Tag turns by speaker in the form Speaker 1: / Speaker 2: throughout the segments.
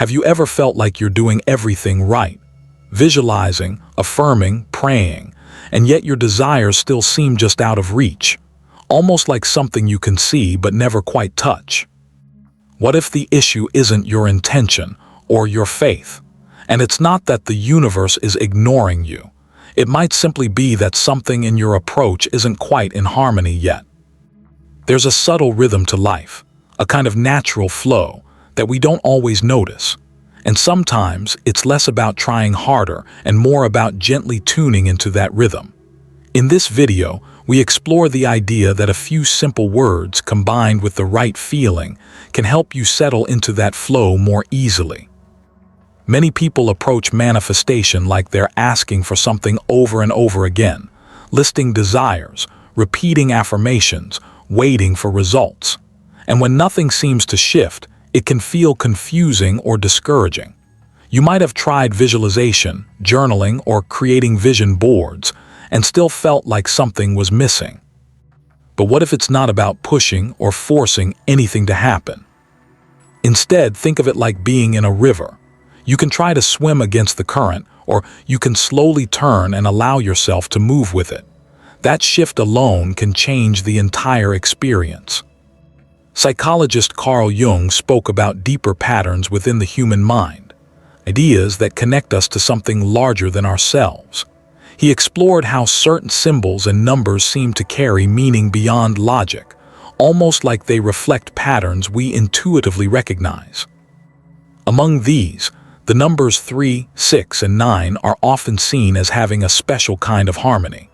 Speaker 1: Have you ever felt like you're doing everything right? Visualizing, affirming, praying, and yet your desires still seem just out of reach, almost like something you can see but never quite touch. What if the issue isn't your intention or your faith? And it's not that the universe is ignoring you. It might simply be that something in your approach isn't quite in harmony yet. There's a subtle rhythm to life, a kind of natural flow that we don't always notice. And sometimes it's less about trying harder and more about gently tuning into that rhythm. In this video, we explore the idea that a few simple words combined with the right feeling can help you settle into that flow more easily. Many people approach manifestation like they're asking for something over and over again, listing desires, repeating affirmations, waiting for results. And when nothing seems to shift, it can feel confusing or discouraging. You might have tried visualization, journaling, or creating vision boards, and still felt like something was missing. But what if it's not about pushing or forcing anything to happen? Instead, think of it like being in a river. You can try to swim against the current, or you can slowly turn and allow yourself to move with it. That shift alone can change the entire experience. Psychologist Carl Jung spoke about deeper patterns within the human mind, ideas that connect us to something larger than ourselves. He explored how certain symbols and numbers seem to carry meaning beyond logic, almost like they reflect patterns we intuitively recognize. Among these, the numbers 3, 6, and 9 are often seen as having a special kind of harmony.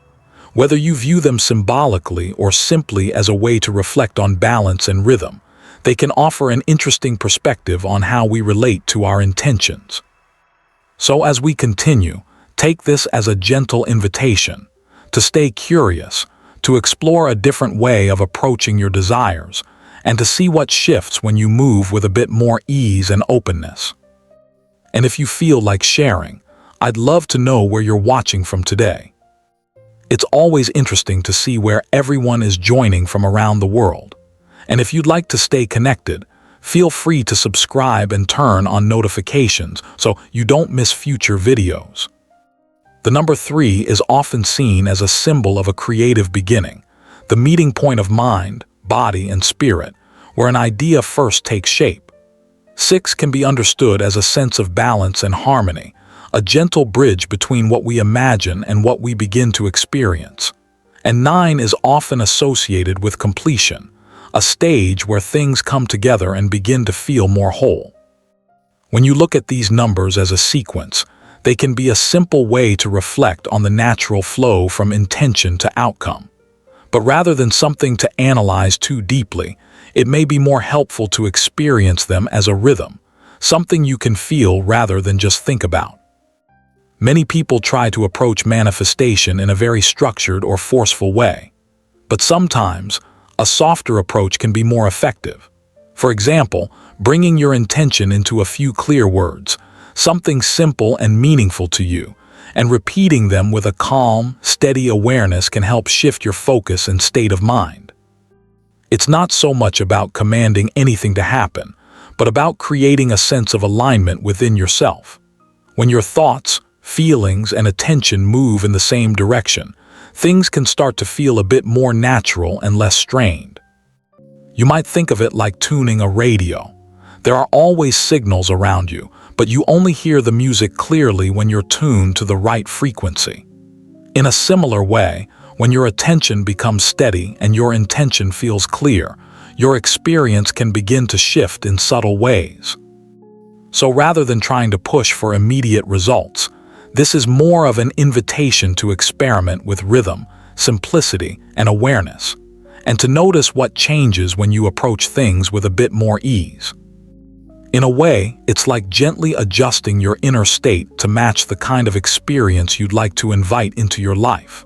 Speaker 1: Whether you view them symbolically or simply as a way to reflect on balance and rhythm, they can offer an interesting perspective on how we relate to our intentions. So as we continue, take this as a gentle invitation to stay curious, to explore a different way of approaching your desires, and to see what shifts when you move with a bit more ease and openness. And if you feel like sharing, I'd love to know where you're watching from today. It's always interesting to see where everyone is joining from around the world. And if you'd like to stay connected, feel free to subscribe and turn on notifications so you don't miss future videos. The number 3 is often seen as a symbol of a creative beginning, the meeting point of mind, body, and spirit, where an idea first takes shape. 6 can be understood as a sense of balance and harmony, a gentle bridge between what we imagine and what we begin to experience. And 9 is often associated with completion, a stage where things come together and begin to feel more whole. When you look at these numbers as a sequence, they can be a simple way to reflect on the natural flow from intention to outcome. But rather than something to analyze too deeply, it may be more helpful to experience them as a rhythm, something you can feel rather than just think about. Many people try to approach manifestation in a very structured or forceful way, but sometimes a softer approach can be more effective. For example, bringing your intention into a few clear words, something simple and meaningful to you, and repeating them with a calm, steady awareness can help shift your focus and state of mind. It's not so much about commanding anything to happen, but about creating a sense of alignment within yourself. When your thoughts, feelings, and attention move in the same direction, things can start to feel a bit more natural and less strained. You might think of it like tuning a radio. There are always signals around you, but you only hear the music clearly when you're tuned to the right frequency. In a similar way, when your attention becomes steady and your intention feels clear, your experience can begin to shift in subtle ways. So rather than trying to push for immediate results, this is more of an invitation to experiment with rhythm, simplicity, and awareness, and to notice what changes when you approach things with a bit more ease. In a way, it's like gently adjusting your inner state to match the kind of experience you'd like to invite into your life.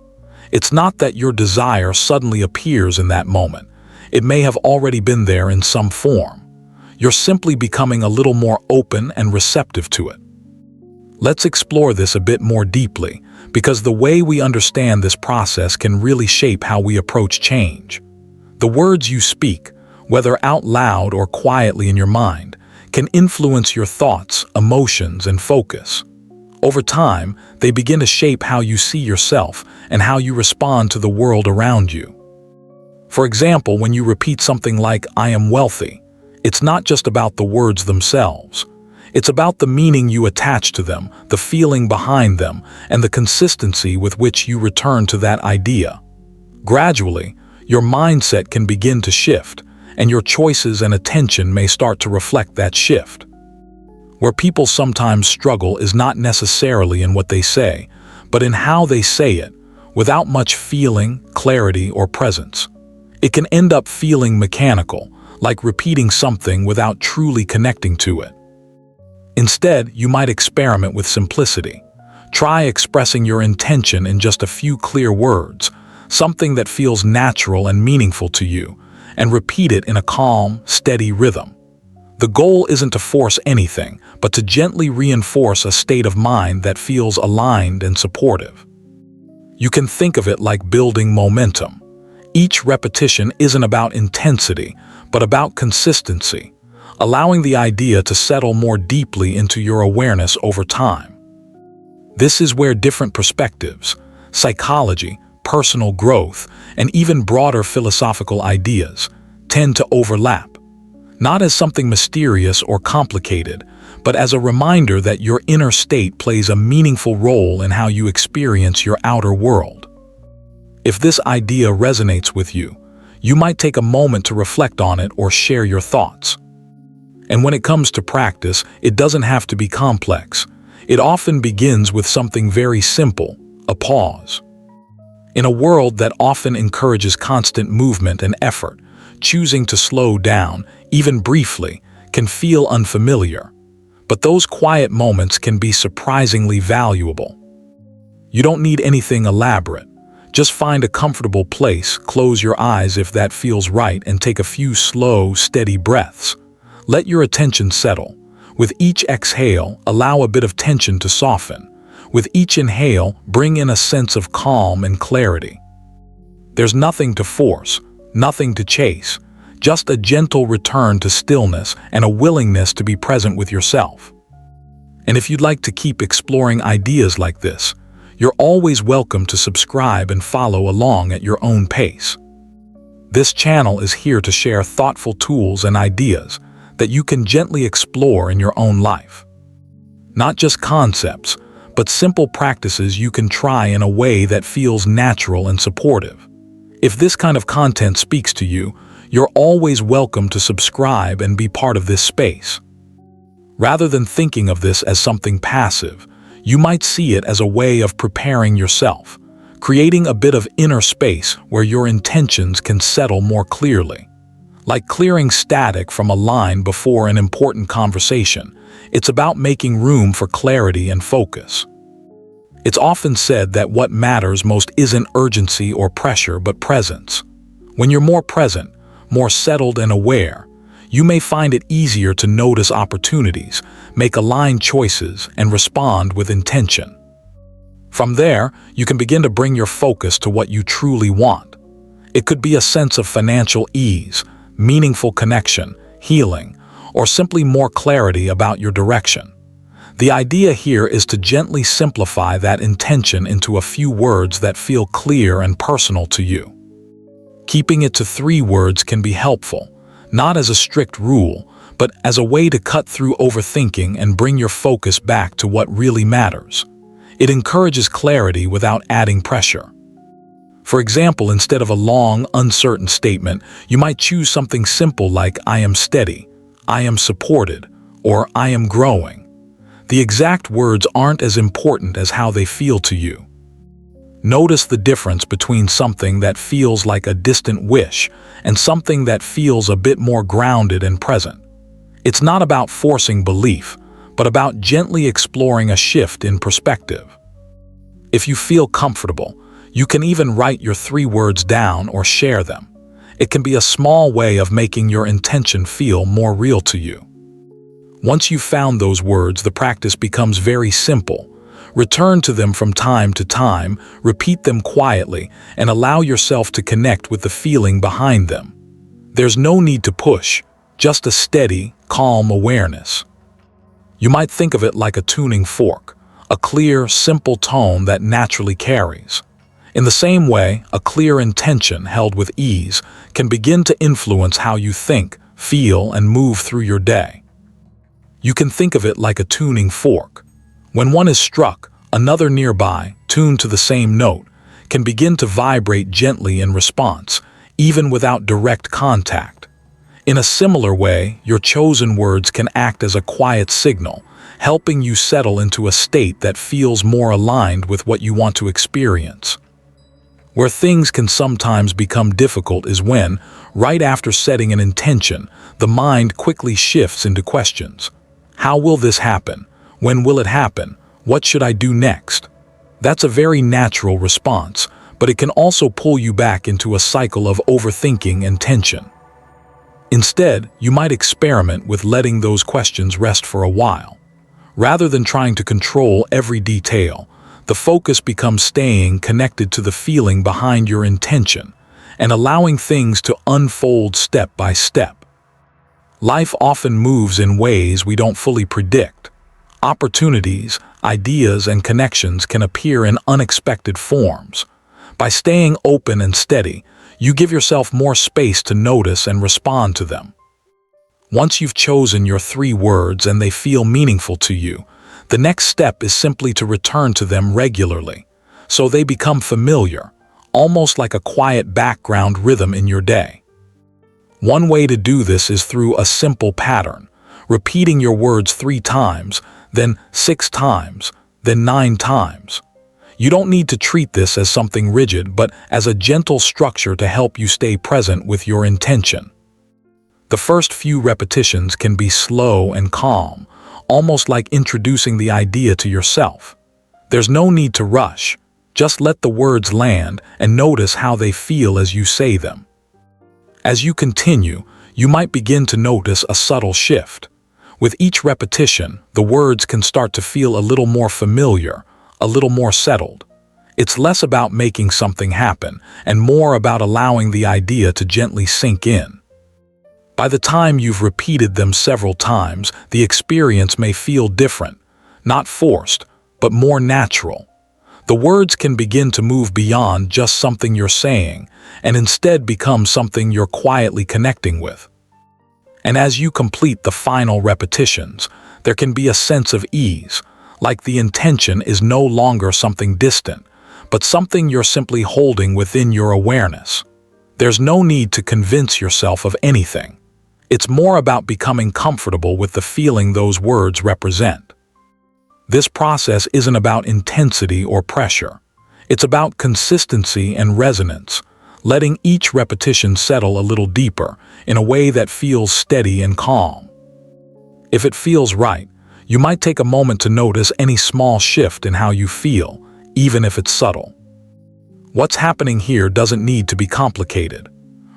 Speaker 1: It's not that your desire suddenly appears in that moment. It may have already been there in some form. You're simply becoming a little more open and receptive to it. Let's explore this a bit more deeply, because the way we understand this process can really shape how we approach change. The words you speak, whether out loud or quietly in your mind, can influence your thoughts, emotions, and focus. Over time, they begin to shape how you see yourself and how you respond to the world around you. For example, when you repeat something like, "I am wealthy," it's not just about the words themselves. It's about the meaning you attach to them, the feeling behind them, and the consistency with which you return to that idea. Gradually, your mindset can begin to shift, and your choices and attention may start to reflect that shift. Where people sometimes struggle is not necessarily in what they say, but in how they say it, without much feeling, clarity, or presence. It can end up feeling mechanical, like repeating something without truly connecting to it. Instead, you might experiment with simplicity. Try expressing your intention in just a few clear words, something that feels natural and meaningful to you, and repeat it in a calm, steady rhythm. The goal isn't to force anything, but to gently reinforce a state of mind that feels aligned and supportive. You can think of it like building momentum. Each repetition isn't about intensity, but about consistency, allowing the idea to settle more deeply into your awareness over time. This is where different perspectives, psychology, personal growth, and even broader philosophical ideas tend to overlap. Not as something mysterious or complicated, but as a reminder that your inner state plays a meaningful role in how you experience your outer world. If this idea resonates with you, you might take a moment to reflect on it or share your thoughts. And when it comes to practice, it doesn't have to be complex. It often begins with something very simple, a pause. In a world that often encourages constant movement and effort, choosing to slow down, even briefly, can feel unfamiliar. But those quiet moments can be surprisingly valuable. You don't need anything elaborate. Just find a comfortable place, close your eyes if that feels right, and take a few slow, steady breaths. Let your attention settle. With each exhale, allow a bit of tension to soften. With each inhale, bring in a sense of calm and clarity. There's nothing to force, nothing to chase, just a gentle return to stillness and a willingness to be present with yourself. And if you'd like to keep exploring ideas like this, you're always welcome to subscribe and follow along at your own pace. This channel is here to share thoughtful tools and ideas that you can gently explore in your own life. Not just concepts, but simple practices you can try in a way that feels natural and supportive. If this kind of content speaks to you, you're always welcome to subscribe and be part of this space. Rather than thinking of this as something passive, you might see it as a way of preparing yourself, creating a bit of inner space where your intentions can settle more clearly. Like clearing static from a line before an important conversation, it's about making room for clarity and focus. It's often said that what matters most isn't urgency or pressure, but presence. When you're more present, more settled and aware, you may find it easier to notice opportunities, make aligned choices, and respond with intention. From there, you can begin to bring your focus to what you truly want. It could be a sense of financial ease, meaningful connection, healing, or simply more clarity about your direction. The idea here is to gently simplify that intention into a few words that feel clear and personal to you. Keeping it to 3 words can be helpful, not as a strict rule, but as a way to cut through overthinking and bring your focus back to what really matters. It encourages clarity without adding pressure. For example, instead of a long, uncertain statement, you might choose something simple like "I am steady," "I am supported," or "I am growing." The exact words aren't as important as how they feel to you. Notice the difference between something that feels like a distant wish and something that feels a bit more grounded and present. It's not about forcing belief, but about gently exploring a shift in perspective. If you feel comfortable, you can even write your 3 words down or share them. It can be a small way of making your intention feel more real to you. Once you've found those words, the practice becomes very simple. Return to them from time to time, repeat them quietly, and allow yourself to connect with the feeling behind them. There's no need to push, just a steady, calm awareness. You might think of it like a tuning fork, a clear, simple tone that naturally carries. In the same way, a clear intention held with ease can begin to influence how you think, feel, and move through your day. You can think of it like a tuning fork. When one is struck, another nearby, tuned to the same note, can begin to vibrate gently in response, even without direct contact. In a similar way, your chosen words can act as a quiet signal, helping you settle into a state that feels more aligned with what you want to experience. Where things can sometimes become difficult is when, right after setting an intention, the mind quickly shifts into questions. How will this happen? When will it happen? What should I do next? That's a very natural response, but it can also pull you back into a cycle of overthinking and tension. Instead, you might experiment with letting those questions rest for a while. Rather than trying to control every detail, the focus becomes staying connected to the feeling behind your intention and allowing things to unfold step by step. Life often moves in ways we don't fully predict. Opportunities, ideas, and connections can appear in unexpected forms. By staying open and steady, you give yourself more space to notice and respond to them. Once you've chosen your 3 words and they feel meaningful to you, the next step is simply to return to them regularly, so they become familiar, almost like a quiet background rhythm in your day. One way to do this is through a simple pattern, repeating your words 3 times, then 6 times, then 9 times. You don't need to treat this as something rigid, but as a gentle structure to help you stay present with your intention. The first few repetitions can be slow and calm, almost like introducing the idea to yourself. There's no need to rush. Just let the words land and notice how they feel as you say them. As you continue, you might begin to notice a subtle shift. With each repetition, the words can start to feel a little more familiar, a little more settled. It's less about making something happen and more about allowing the idea to gently sink in. By the time you've repeated them several times, the experience may feel different, not forced, but more natural. The words can begin to move beyond just something you're saying and instead become something you're quietly connecting with. And as you complete the final repetitions, there can be a sense of ease, like the intention is no longer something distant, but something you're simply holding within your awareness. There's no need to convince yourself of anything. It's more about becoming comfortable with the feeling those words represent. This process isn't about intensity or pressure. It's about consistency and resonance, letting each repetition settle a little deeper in a way that feels steady and calm. If it feels right, you might take a moment to notice any small shift in how you feel, even if it's subtle. What's happening here doesn't need to be complicated.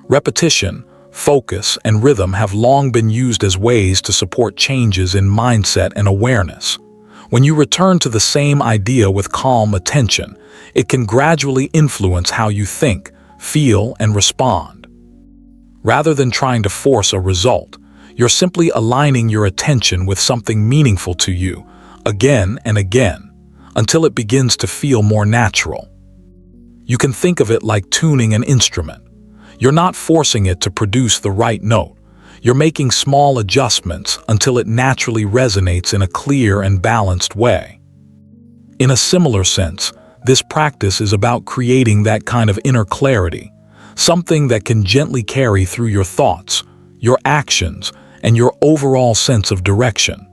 Speaker 1: Repetition, focus, and rhythm have long been used as ways to support changes in mindset and awareness. When you return to the same idea with calm attention, it can gradually influence how you think, feel, and respond. Rather than trying to force a result, you're simply aligning your attention with something meaningful to you, again and again, until it begins to feel more natural. You can think of it like tuning an instrument. You're not forcing it to produce the right note. You're making small adjustments until it naturally resonates in a clear and balanced way. In a similar sense, this practice is about creating that kind of inner clarity, something that can gently carry through your thoughts, your actions, and your overall sense of direction.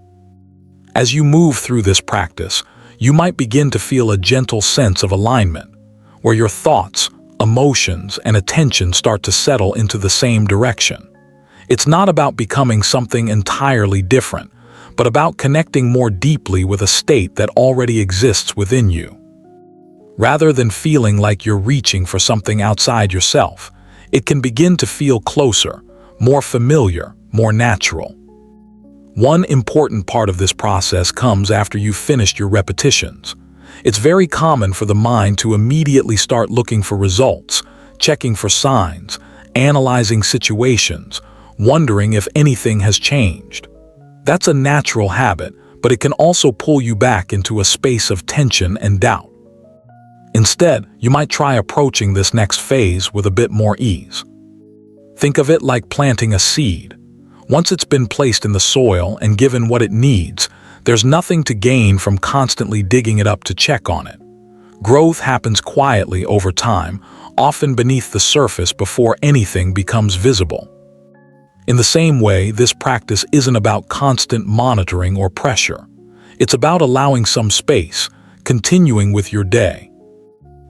Speaker 1: As you move through this practice, you might begin to feel a gentle sense of alignment, where your thoughts, emotions, and attention start to settle into the same direction. It's not about becoming something entirely different, but about connecting more deeply with a state that already exists within you. Rather than feeling like you're reaching for something outside yourself, it can begin to feel closer, more familiar, more natural. One important part of this process comes after you've finished your repetitions. It's very common for the mind to immediately start looking for results, checking for signs, analyzing situations, wondering if anything has changed. That's a natural habit, but it can also pull you back into a space of tension and doubt. Instead, you might try approaching this next phase with a bit more ease. Think of it like planting a seed. Once it's been placed in the soil and given what it needs, there's nothing to gain from constantly digging it up to check on it. Growth happens quietly over time, often beneath the surface before anything becomes visible. In the same way, this practice isn't about constant monitoring or pressure. It's about allowing some space, continuing with your day,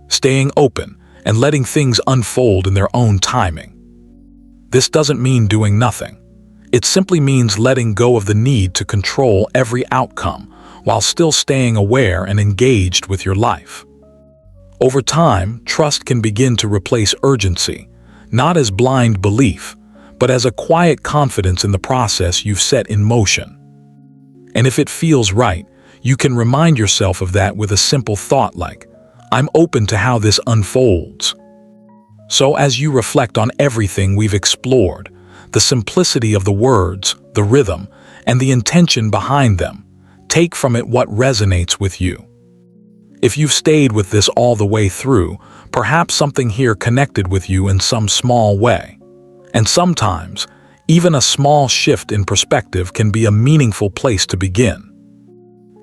Speaker 1: staying open, and letting things unfold in their own timing. This doesn't mean doing nothing. It simply means letting go of the need to control every outcome while still staying aware and engaged with your life. Over time, trust can begin to replace urgency, not as blind belief, but as a quiet confidence in the process you've set in motion. And if it feels right, you can remind yourself of that with a simple thought like, "I'm open to how this unfolds." So as you reflect on everything we've explored, the simplicity of the words, the rhythm, and the intention behind them, take from it what resonates with you. If you've stayed with this all the way through, perhaps something here connected with you in some small way. And sometimes, even a small shift in perspective can be a meaningful place to begin.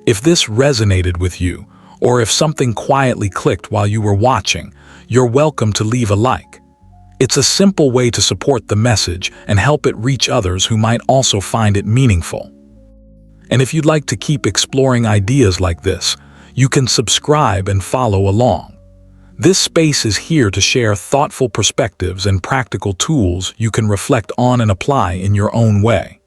Speaker 1: If this resonated with you, or if something quietly clicked while you were watching, you're welcome to leave a like. It's a simple way to support the message and help it reach others who might also find it meaningful. And if you'd like to keep exploring ideas like this, you can subscribe and follow along. This space is here to share thoughtful perspectives and practical tools you can reflect on and apply in your own way.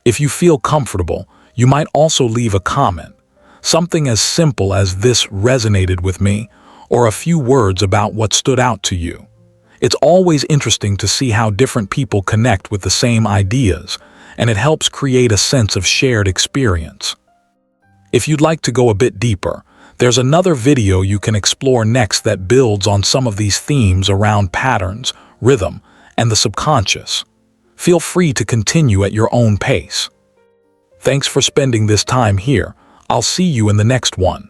Speaker 1: If you feel comfortable, you might also leave a comment, something as simple as "This resonated with me," or a few words about what stood out to you. It's always interesting to see how different people connect with the same ideas, and it helps create a sense of shared experience. If you'd like to go a bit deeper, there's another video you can explore next that builds on some of these themes around patterns, rhythm, and the subconscious. Feel free to continue at your own pace. Thanks for spending this time here. I'll see you in the next one.